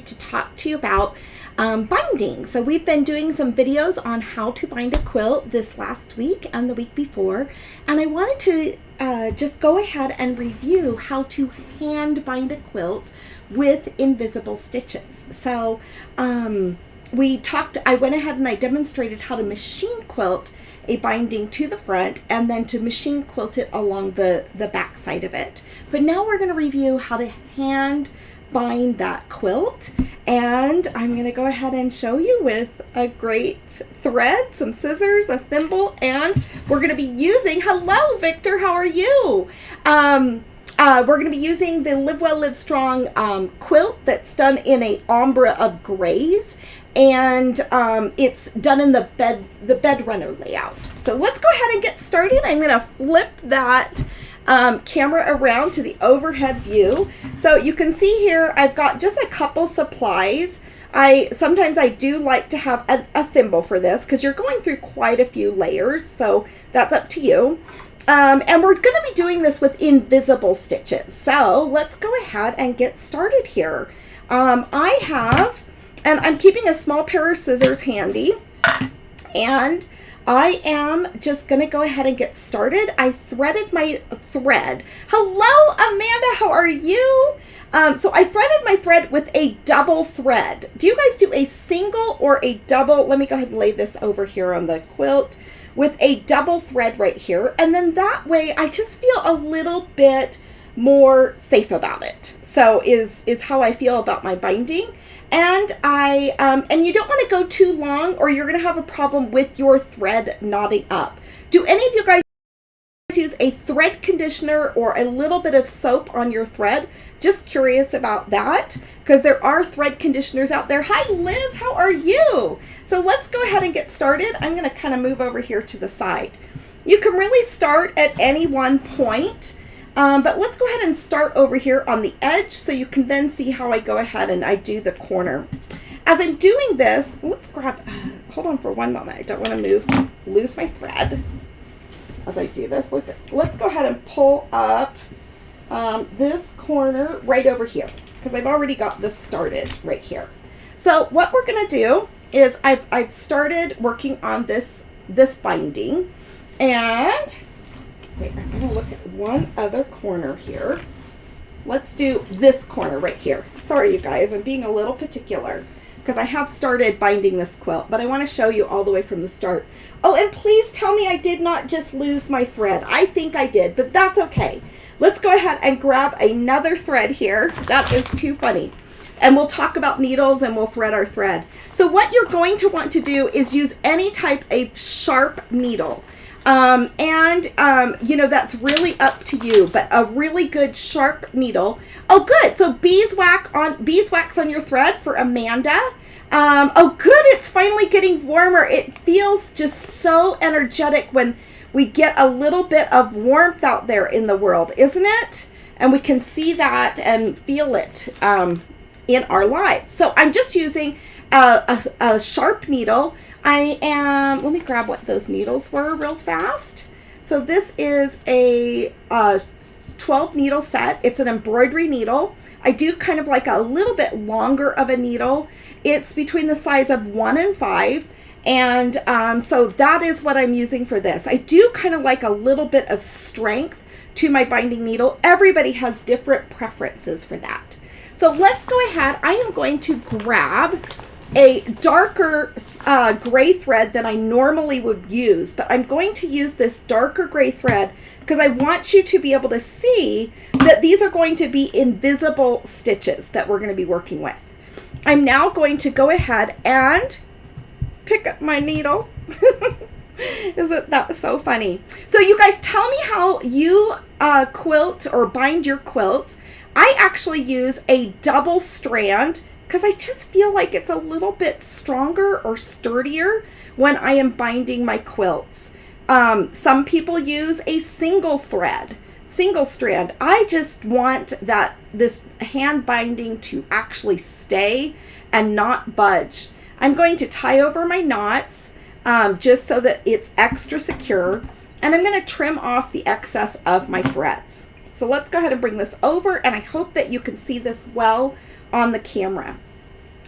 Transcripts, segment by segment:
to talk to you about binding. So we've been doing some videos on how to bind a quilt this last week and the week before, and I wanted to just go ahead and review how to hand bind a quilt with invisible stitches. So I went ahead and I demonstrated how to machine quilt a binding to the front and then to machine quilt it along the back side of it. But now we're going to review how to hand bind that quilt, and I'm going to go ahead and show you with a great thread, some scissors, a thimble, and we're going to be using, hello Victor, how are you? We're going to be using the Live Well Live Strong quilt that's done in a ombre of grays, and it's done in the bed runner layout. So let's go ahead and get started. I'm going to flip that camera around to the overhead view. So you can see here I've got just a couple supplies. Sometimes I do like to have a thimble for this because you're going through quite a few layers, so that's up to you. And we're going to be doing this with invisible stitches. So let's go ahead and get started here. I'm keeping a small pair of scissors handy, and I am just going to go ahead and get started. I threaded my thread. Hello, Amanda, how are you? So I threaded my thread with a double thread. Do you guys do a single or a double? Let me go ahead and lay this over here on the quilt with a double thread right here. And then that way I just feel a little bit more safe about it. So is how I feel about my binding. And and you don't want to go too long or you're going to have a problem with your thread knotting up. Do any of you guys use a thread conditioner or a little bit of soap on your thread? Just curious about that, because there are thread conditioners out there. Hi Liz, how are you? So let's go ahead and get started. I'm going to kind of move over here to the side. You can really start at any one point. But let's go ahead and start over here on the edge so you can then see how I go ahead and I do the corner. As I'm doing this, let's grab, hold on for one moment. I don't want to lose my thread as I do this. Let's go ahead and pull up this corner right over here because I've already got this started right here. So what we're going to do is I've started working on this binding, and wait, I'm going to look at one other corner here. Let's do this corner right here. Sorry, you guys, I'm being a little particular because I have started binding this quilt, but I want to show you all the way from the start. Oh, and please tell me I did not just lose my thread. I think I did, but that's okay. Let's go ahead and grab another thread here. That is too funny. And we'll talk about needles and we'll thread our thread. So what you're going to want to do is use any type of sharp needle. You know, that's really up to you, but a really good sharp needle. Oh, good. So beeswax on your thread for Amanda. Oh, good. It's finally getting warmer. It feels just so energetic when we get a little bit of warmth out there in the world, isn't it? And we can see that and feel it, in our lives. So I'm just using a sharp needle. Let me grab what those needles were real fast. So this is a 12 needle set. It's an embroidery needle. I do kind of like a little bit longer of a needle. It's between the size of 1 and 5. And so that is what I'm using for this. I do kind of like a little bit of strength to my binding needle. Everybody has different preferences for that. So let's go ahead. I am going to grab a darker gray thread than I normally would use, but I'm going to use this darker gray thread because I want you to be able to see that these are going to be invisible stitches that we're going to be working with. I'm now going to go ahead and pick up my needle. Isn't that so funny? So you guys tell me how you quilt or bind your quilts. I actually use a double strand because I just feel like it's a little bit stronger or sturdier when I am binding my quilts. Some people use a single strand. I just want this hand binding to actually stay and not budge. I'm going to tie over my knots just so that it's extra secure, and I'm going to trim off the excess of my threads. So let's go ahead and bring this over, and I hope that you can see this well on the camera.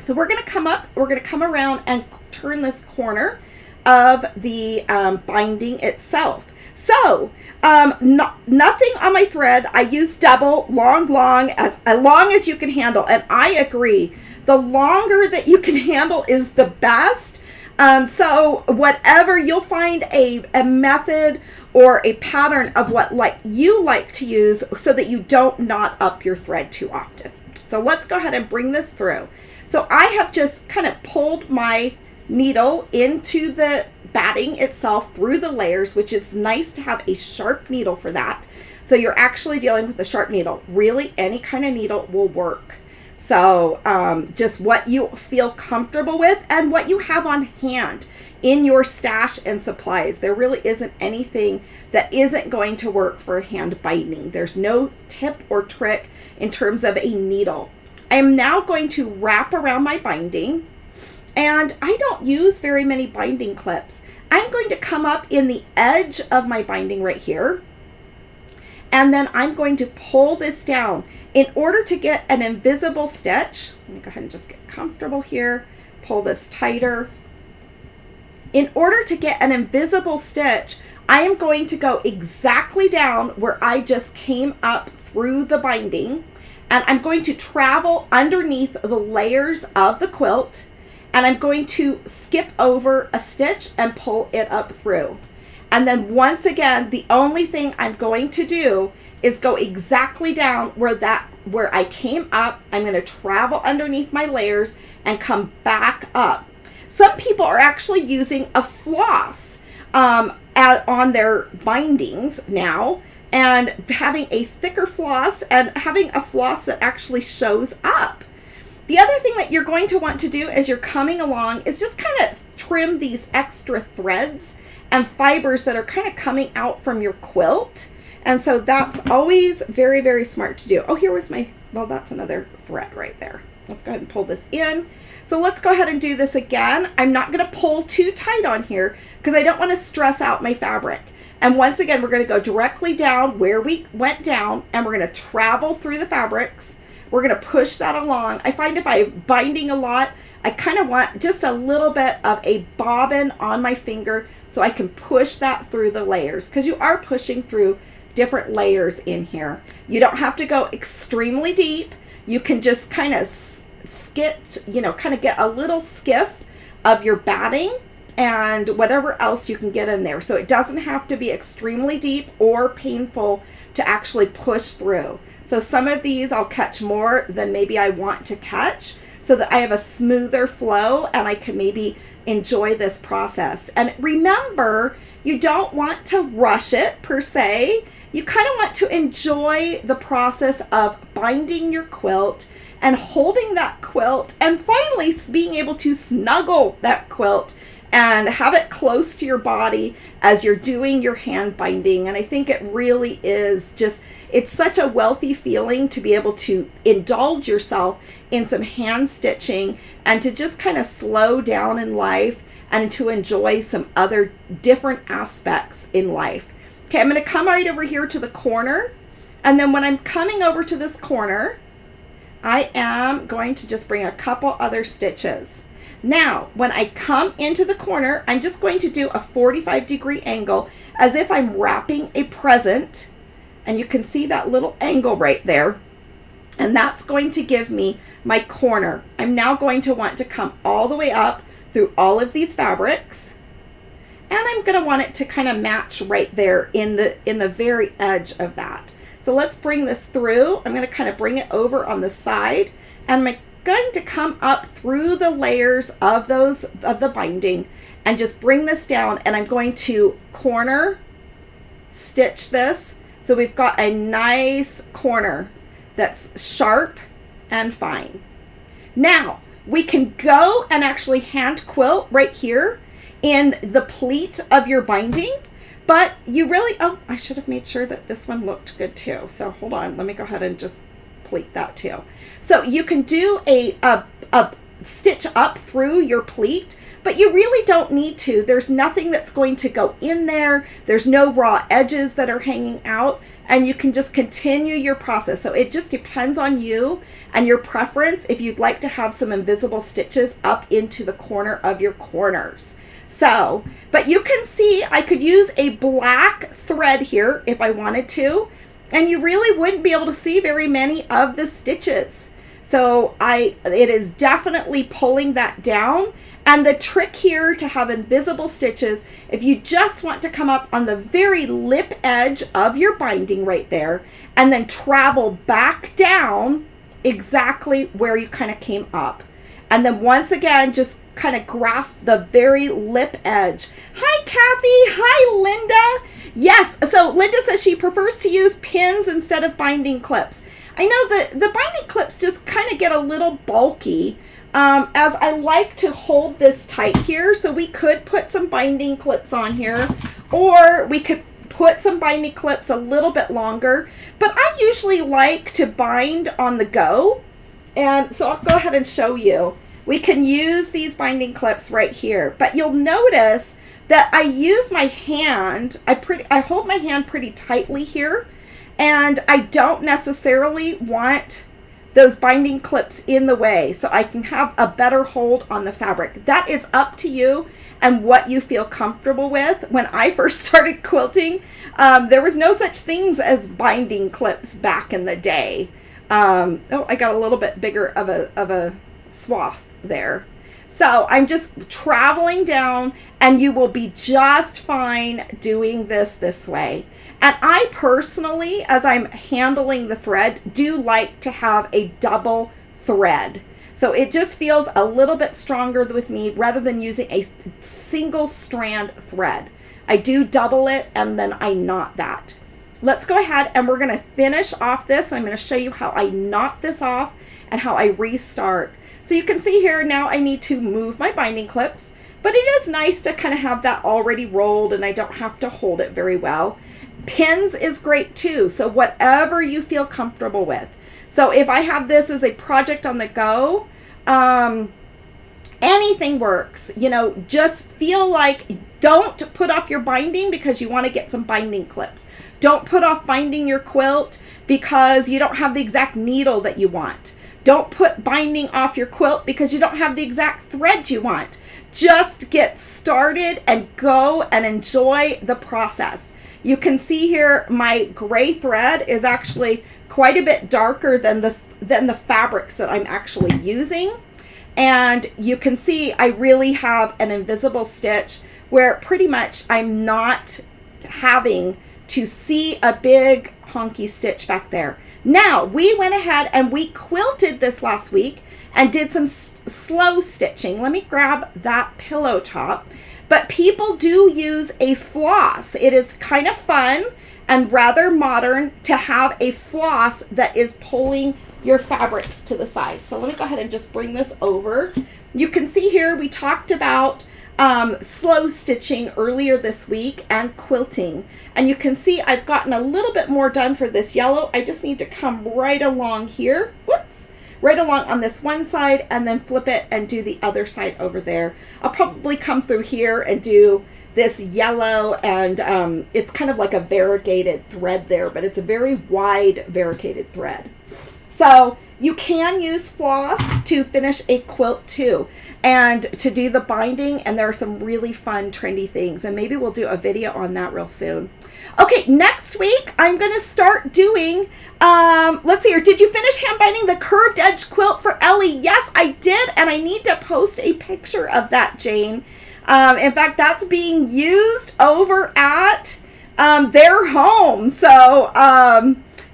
So we're going to come around and turn this corner of the binding itself. So nothing on my thread. I use double, long as you can handle. And I agree, the longer that you can handle is the best. So whatever, you'll find a method or a pattern of what you like to use so that you don't knot up your thread too often. So let's go ahead and bring this through. So I have just kind of pulled my needle into the batting itself through the layers, which is nice to have a sharp needle for that. So you're actually dealing with a sharp needle. Really, any kind of needle will work. So just what you feel comfortable with and what you have on hand in your stash and supplies. There really isn't anything that isn't going to work for hand binding. There's no tip or trick in terms of a needle. I am now going to wrap around my binding, and I don't use very many binding clips. I'm going to come up in the edge of my binding right here, and then I'm going to pull this down in order to get an invisible stitch. Let me go ahead and just get comfortable here, pull this tighter. In order to get an invisible stitch, I am going to go exactly down where I just came up through the binding, and I'm going to travel underneath the layers of the quilt, and I'm going to skip over a stitch and pull it up through. And then once again, the only thing I'm going to do is go exactly down where I came up. I'm going to travel underneath my layers and come back up. Some people are actually using a floss on their bindings now, and having a thicker floss and having a floss that actually shows up. The other thing that you're going to want to do as you're coming along is just kind of trim these extra threads and fibers that are kind of coming out from your quilt. And so that's always very, very smart to do. Oh, here was that's another thread right there. Let's go ahead and pull this in. So let's go ahead and do this again. I'm not going to pull too tight on here because I don't want to stress out my fabric. And once again, we're going to go directly down where we went down, and we're going to travel through the fabrics. We're going to push that along. I find if I'm binding a lot, I kind of want just a little bit of a bobbin on my finger so I can push that through the layers, because you are pushing through different layers in here. You don't have to go extremely deep. You can just kind of kind of get a little skiff of your batting and whatever else you can get in there. So it doesn't have to be extremely deep or painful to actually push through. So some of these I'll catch more than maybe I want to catch so that I have a smoother flow and I can maybe enjoy this process. And remember, you don't want to rush it per se. You kind of want to enjoy the process of binding your quilt and holding that quilt and finally being able to snuggle that quilt and have it close to your body as you're doing your hand binding. And I think it really is it's such a wealthy feeling to be able to indulge yourself in some hand stitching and to just kind of slow down in life and to enjoy some other different aspects in life. Okay, I'm going to come right over here to the corner. And then when I'm coming over to this corner, I am going to just bring a couple other stitches. Now, when I come into the corner, I'm just going to do a 45-degree angle as if I'm wrapping a present. And you can see that little angle right there. And that's going to give me my corner. I'm now going to want to come all the way up through all of these fabrics. And I'm going to want it to kind of match right there in the very edge of that. So let's bring this through. I'm going to kind of bring it over on the side, and I'm going to come up through the layers of the binding and just bring this down, and I'm going to corner stitch this so we've got a nice corner that's sharp and fine. Now we can go and actually hand quilt right here in the pleat of your binding. But you really, I should have made sure that this one looked good too. So hold on, let me go ahead and just pleat that too. So you can do a stitch up through your pleat, but you really don't need to. There's nothing that's going to go in there. There's no raw edges that are hanging out, and you can just continue your process. So it just depends on you and your preference if you'd like to have some invisible stitches up into the corner of your corners. So, but you can see I could use a black thread here if I wanted to, and you really wouldn't be able to see very many of the stitches. So it is definitely pulling that down. And the trick here to have invisible stitches, if you just want to come up on the very lip edge of your binding right there, and then travel back down exactly where you kind of came up. And then once again, just kind of grasp the very lip edge. Hi, Kathy. Hi, Linda. Yes, so Linda says she prefers to use pins instead of binding clips. I know the binding clips just kind of get a little bulky, as I like to hold this tight here. So we could put some binding clips on here, or we could put some binding clips a little bit longer, but I usually like to bind on the go. And so I'll go ahead and show you. We can use these binding clips right here, but you'll notice that I use my hand, I hold my hand pretty tightly here, and I don't necessarily want those binding clips in the way, so I can have a better hold on the fabric. That is up to you and what you feel comfortable with. When I first started quilting, there was no such things as binding clips back in the day. Oh, I got a little bit bigger of a swath there. So I'm just traveling down, and you will be just fine doing this way. And I personally, as I'm handling the thread, do like to have a double thread. So it just feels a little bit stronger with me rather than using a single strand thread. I do double it, and then I knot that. Let's go ahead and we're going to finish off this. I'm going to show you how I knot this off and how I restart. So you can see here now I need to move my binding clips, but it is nice to kind of have that already rolled and I don't have to hold it very well. Pins is great too, so whatever you feel comfortable with. So if I have this as a project on the go, anything works. You know, just feel like, don't put off your binding because you want to get some binding clips. Don't put off binding your quilt because you don't have the exact needle that you want. Don't put binding off your quilt because you don't have the exact thread you want. Just get started and go and enjoy the process. You can see here my gray thread is actually quite a bit darker than the fabrics that I'm actually using. And you can see I really have an invisible stitch where pretty much I'm not having to see a big honky stitch back there. Now, we went ahead and we quilted this last week and did some slow stitching. Let me grab that pillow top. But people do use a floss. It is kind of fun and rather modern to have a floss that is pulling your fabrics to the side. So let me go ahead and just bring this over. You can see here we talked about slow stitching earlier this week and quilting, and you can see I've gotten a little bit more done for this yellow. I just need to come right along here, whoops, right along on this one side and then flip it and do the other side over there. I'll probably come through here and do this yellow, and it's kind of like a variegated thread there, but it's a very wide variegated thread. So you can use floss to finish a quilt too, and to do the binding, and there are some really fun trendy things, and maybe we'll do a video on that real soon. Okay, next week I'm going to start doing, let's see here, did you finish hand binding the curved edge quilt for Ellie? Yes, I did, and I need to post a picture of that, Jane. In fact, that's being used over at their home, so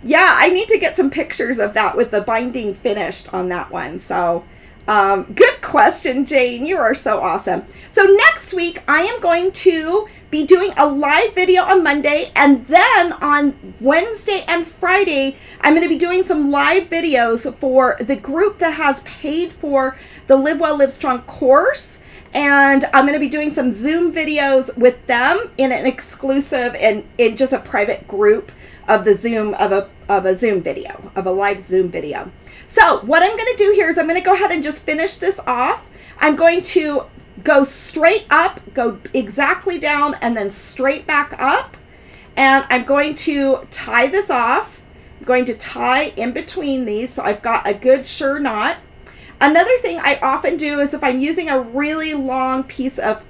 yeah, I need to get some pictures of that with the binding finished on that one. So good question, Jane. You are so awesome. So next week, I am going to be doing a live video on Monday, and then on Wednesday and Friday, I'm going to be doing some live videos for the group that has paid for the Live Well, Live Strong course. And I'm going to be doing some Zoom videos with them in an exclusive and in just a private group of the Zoom of a Zoom video, of a live Zoom video. So what I'm going to do here is I'm going to go ahead and just finish this off. I'm going to go straight up, go exactly down, and then straight back up. And I'm going to tie this off. I'm going to tie in between these so I've got a good sure knot. Another thing I often do is if I'm using a really long piece of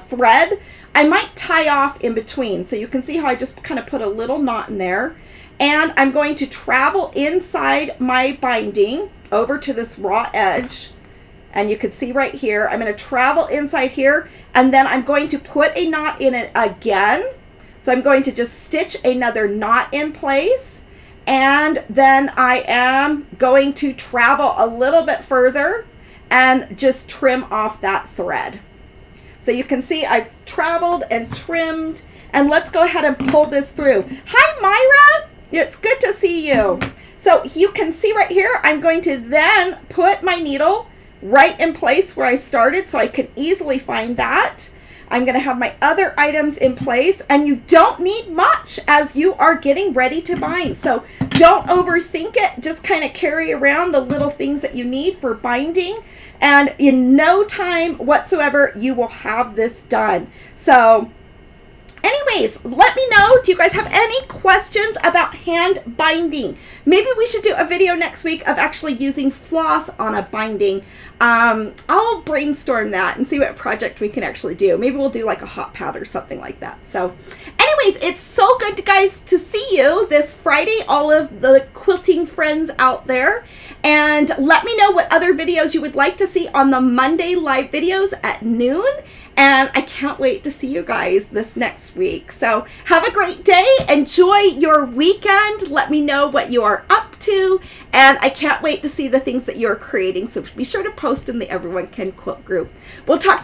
thread, I might tie off in between. So you can see how I just kind of put a little knot in there. And I'm going to travel inside my binding over to this raw edge. And you can see right here, I'm going to travel inside here, and then I'm going to put a knot in it again. So I'm going to just stitch another knot in place, and then I am going to travel a little bit further and just trim off that thread. So you can see I've traveled and trimmed, and let's go ahead and pull this through. Hi, Myra. It's good to see you. So you can see right here, I'm going to then put my needle right in place where I started so I can easily find that. I'm going to have my other items in place, and you don't need much as you are getting ready to bind. So don't overthink it. Just kind of carry around the little things that you need for binding, and in no time whatsoever, you will have this done. So anyways, let me know, do you guys have any questions about hand binding? Maybe we should do a video next week of actually using floss on a binding. I'll brainstorm that and see what project we can actually do. Maybe we'll do like a hot pad or something like that. So anyways, it's so good, guys, to see you this Friday, all of the quilting friends out there. And let me know what other videos you would like to see on the Monday live videos at noon. And I can't wait to see you guys this next week. So have a great day. Enjoy your weekend. Let me know what you are up to. And I can't wait to see the things that you're creating. So be sure to post in the Everyone Can Quilt group. We'll talk to you